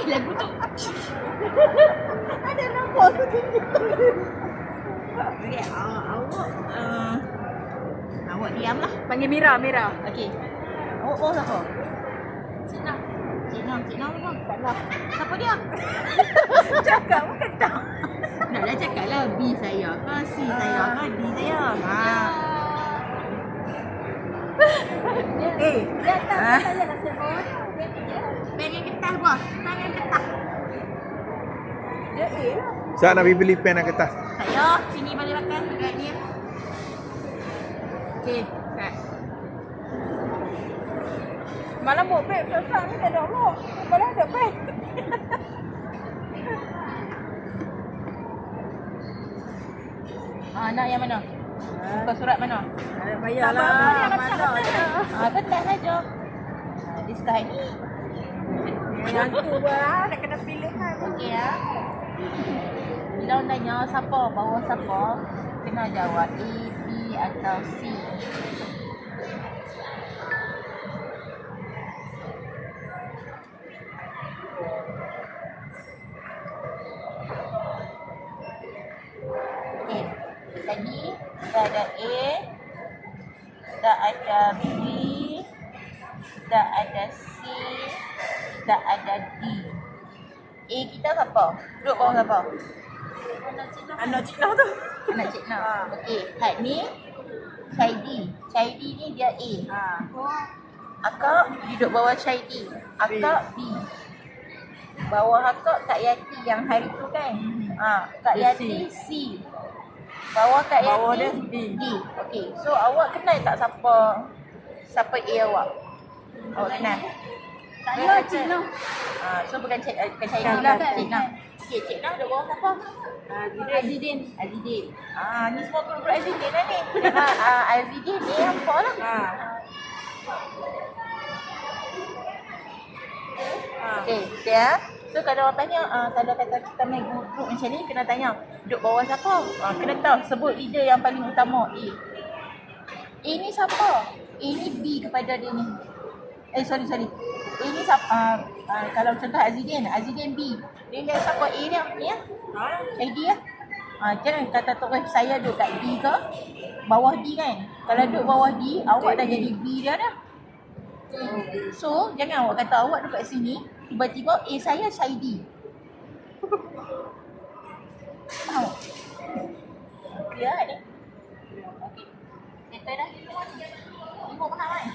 lagu tu. Ada nombor tu tunjuk. Okey, awak diamlah. Panggil Mira. Okey. Awak bawa siapa? Cik Nam apa? Taklah. Siapa dia? Cakap bukan tak. Naklah cakap lah B saya ke C saya ke D saya. Dia tak saya nak sebut. Pen yang kertas bos. Pen yang kertas. Dia lah. Saya nak pergi beli pen dan kertas. Saya sini balik makan dekat ni. Okey, set. Malam buat beg susah ni tak ada Allah. Malah ada beg. Nak yang mana? Buka surat mana? Bayarlah. Mana je. Kertas saja. This kind ni. Yang tu lah. Nak kena pilihan. Okey ya. Bila orang tanya siapa, bawa siapa, kena jawab A, B atau C. Okey. Tadi dah ada A, dah ada B, dah ada C, dah ada D. A kita siapa? Duduk bawah siapa? Anak Cik Noh tu. Anak Cik Nah. Okey, had ni Syaidi. Syaidi ni dia A. Akak duduk bawah Syaidi. Akak B. Bawah akak Kak Yati yang hari tu kan. Kak Dia Yati C. Bawah Kak Bawah Yati dia D. D. Okey, so awak kenal tak siapa A awak? Awak kenal? Saya Cik Noh. So bukan Syaidi lah, Cik Nah. Okey, Cik Nah duduk bawah siapa? Azidin. Azidin. Ni semua guru Azidin lah ni. Azidin ni apa lah? Okey, ya. So kalau orang tanya, kalau kata kita main group macam ni, kena tanya, duduk bawah siapa? Kena tahu, sebut leader yang paling utama A. A ni siapa? A ni B kepada dia ni. Sorry. A ni siapa? Kalau contoh Azidin B. Dia ni siapa A dia? Ni ya? ID ya? Jangan kata terus saya duduk kat D ke bawah D kan. Kalau duduk bawah D, awak dah jadi B dia dah. So, jangan awak kata awak duduk kat sini, tiba-tiba saya Syaidi. Faham? Clear ni? Okey. Betul dah. Ibu pernah main?